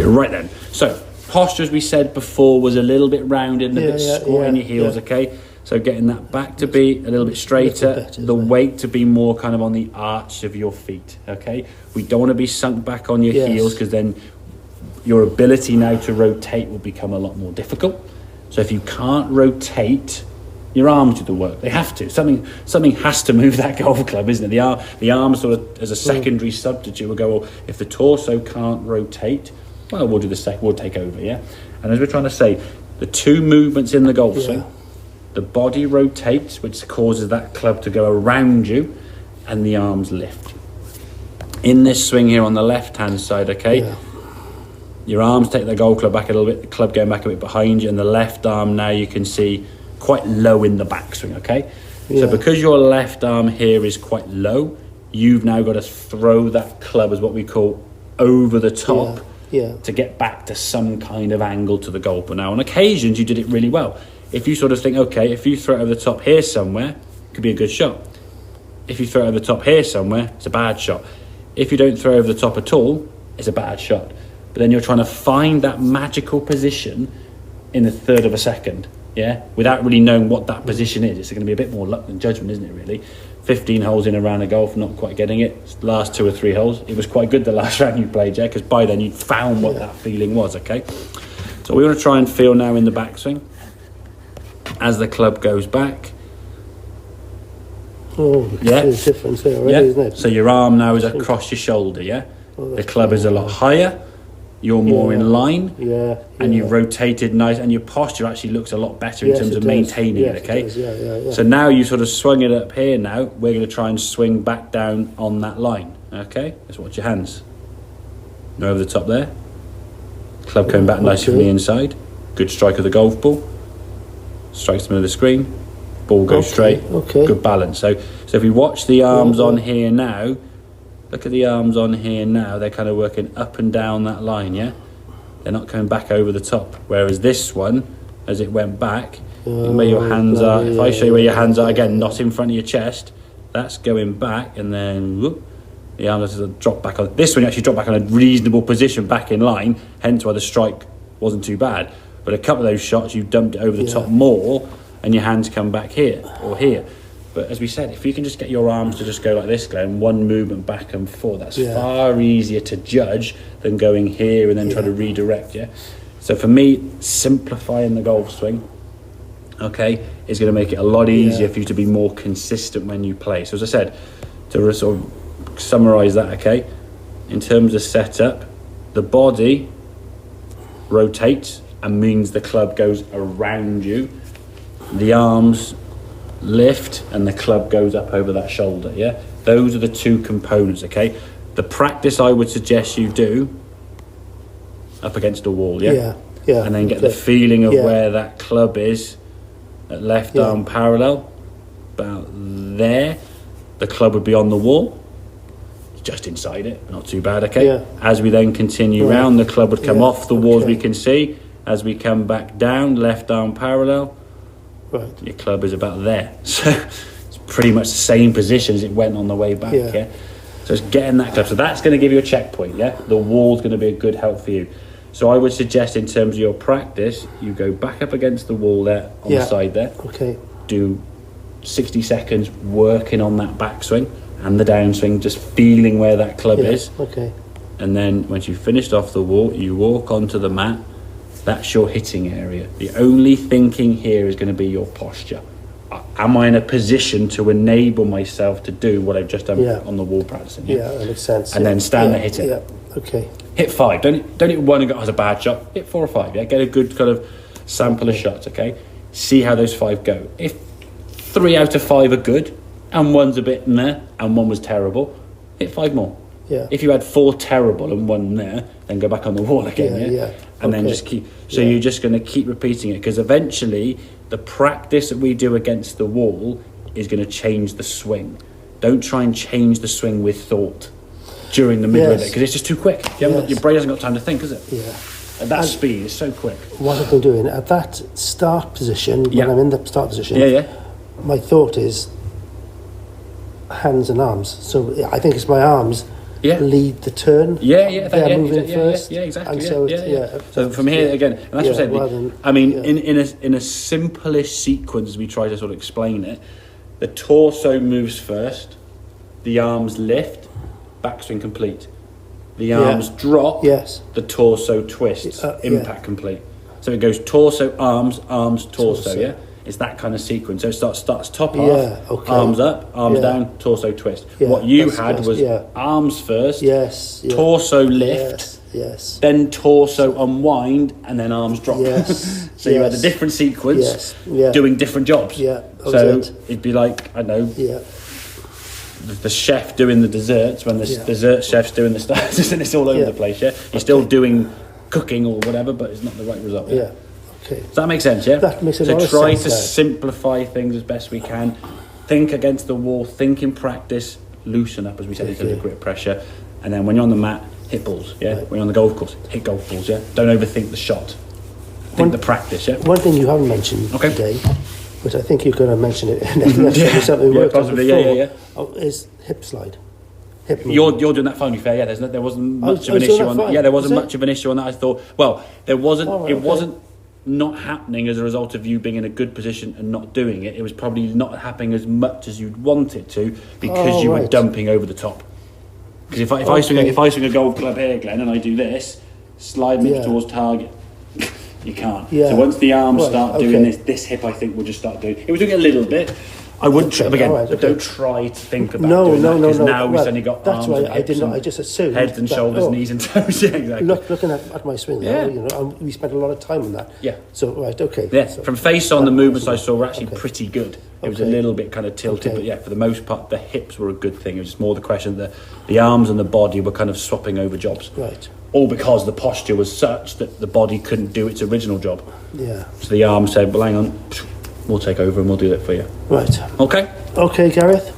Okay, right then. So, posture, as we said before, was a little bit rounded and a bit squat in your heels, okay? So getting that back to be a little bit straighter, the weight to be more kind of on the arch of your feet, okay? We don't want to be sunk back on your heels, because then your ability now to rotate will become a lot more difficult. So if you can't rotate, your arms do the work. They have to. Something has to move that golf club, isn't it? The arm sort of as a secondary substitute will go, well, if the torso can't rotate, well, we'll do we'll take over, yeah? And as we're trying to say, the two movements in the golf swing, the body rotates, which causes that club to go around you, and the arms lift. In this swing here on the left-hand side, okay, your arms take the golf club back a little bit, the club going back a bit behind you, and the left arm now you can see quite low in the backswing, okay? So because your left arm here is quite low, you've now got to throw that club as what we call over the top to get back to some kind of angle to the golf ball. Now, on occasions, you did it really well. If you sort of think, okay, if you throw it over the top here somewhere, it could be a good shot. If you throw it over the top here somewhere, it's a bad shot. If you don't throw over the top at all, it's a bad shot. But then you're trying to find that magical position in a third of a second, without really knowing what that position is. It's going to be a bit more luck than judgment, isn't it, really? 15 holes in a round of golf, not quite getting it. Last 2 or 3 holes, it was quite good the last round you played, because by then you'd found what that feeling was, okay? So we want to try and feel now in the backswing as the club goes back. There's a difference there already, isn't it? So your arm now is across your shoulder, the club is a lot higher, you're more in line, and you've rotated nice, and your posture actually looks a lot better in terms of maintaining it, okay? So now you sort of swung it up here now, we're going to try and swing back down on that line, okay? Let's watch your hands. Now over the top there. Club coming back nicely from the inside. Good strike of the golf ball. Strikes the middle of the screen. Ball goes straight. Good balance. So if we watch the arms on here now, look at the arms on here now, they're kind of working up and down that line, They're not coming back over the top. Whereas this one, as it went back, where your hands are, if I show you where your hands are, again, not in front of your chest, that's going back, and then whoop, the arms drop back on. This one actually dropped back on a reasonable position back in line, hence why the strike wasn't too bad. But a couple of those shots, you dumped it over the top more, and your hands come back here or here. But as we said, if you can just get your arms to just go like this, Glenn, one movement back and forth, that's far easier to judge than going here and then try to redirect, So for me, simplifying the golf swing, is going to make it a lot easier for you to be more consistent when you play. So as I said, to sort of summarise that, in terms of setup, the body rotates and means the club goes around you. The arms lift and the club goes up over that shoulder, Those are the two components, The practice I would suggest you do up against a wall, and then get the feeling of where that club is at left arm parallel, about there. The club would be on the wall, just inside it, not too bad, As we then continue round, the club would come off the walls we can see. As we come back down, left arm parallel, your club is about there. So it's pretty much the same position as it went on the way back, So it's getting that club. So that's going to give you a checkpoint, The wall's going to be a good help for you. So I would suggest in terms of your practice, you go back up against the wall there, on the side there. Do 60 seconds working on that backswing and the downswing, just feeling where that club is. And then once you've finished off the wall, you walk onto the mat. That's your hitting area. The only thinking here is going to be your posture. Am I in a position to enable myself to do what I've just done on the wall practicing? That makes sense. And then stand there, hit it. Hit 5. Don't hit one and go, oh, it's a bad shot. Hit 4 or 5. Get a good kind of sample of shots. See how those 5 go. If 3 out of 5 are good, and one's a bit meh, and one was terrible, hit 5 more. If you had 4 terrible and 1 there, then go back on the wall again. And then just keep. So you're just going to keep repeating it, because eventually the practice that we do against the wall is going to change the swing. Don't try and change the swing with thought during the middle of it, because it's just too quick. Your brain hasn't got time to think, is it? At that speed, it's so quick. What I've been doing at that start position, when I'm in the start position, my thought is hands and arms. So I think it's my arms lead the turn. They're moving first. Yeah, exactly. And so from here again, and that's what I said. I mean, in a simplest sequence, as we try to sort of explain it, the torso moves first, the arms lift, backswing complete. The arms drop, the torso twists, impact complete. So it goes torso, arms, torso, yeah? It's that kind of sequence. So it starts top off, arms up, arms down, torso twist. What you had was arms first, torso lift, then torso unwind, and then arms drop. So you had a different sequence doing different jobs. So it'd be like, I don't know, the chef doing the desserts when the dessert chef's doing the starters, and it's all over the place, You're still doing cooking or whatever, but it's not the right result. Okay. Does that make sense, yeah? That makes a lot of sense. So try to simplify things as best we can. Think against the wall, think in practice, loosen up, as we said, into the grip pressure. And then when you're on the mat, hit balls, When you're on the golf course, hit golf balls, Don't overthink the shot. Think the practice, One thing you haven't mentioned today, which I think you're going to mention it in something we worked on before, is hip slide. You're doing that fine, fair. There wasn't much of an issue on that. There wasn't much of an issue on that. I thought, there wasn't. It wasn't not happening as a result of you being in a good position and not doing it. It was probably not happening as much as you'd want it to because you were dumping over the top. Because if I swing a golf club here, Glenn, and I do this, slide me towards target, you can't. So once the arms start doing this hip, I think, will just start doing. It was doing a little bit. I wouldn't don't try to think about doing that because now we've only got arms and hips. I didn't. I just assumed heads and shoulders, knees and toes. Exactly. Looking at my swing, we spent a lot of time on that. So So, from face on, the movements I saw were actually pretty good. It was a little bit kind of tilted, but for the most part, the hips were a good thing. It was just more the question that the arms and the body were kind of swapping over jobs. Right. All because the posture was such that the body couldn't do its original job. Yeah. So the arm said, "Well, hang on, we'll take over and we'll do that for you." Right. Okay. Okay, Gareth.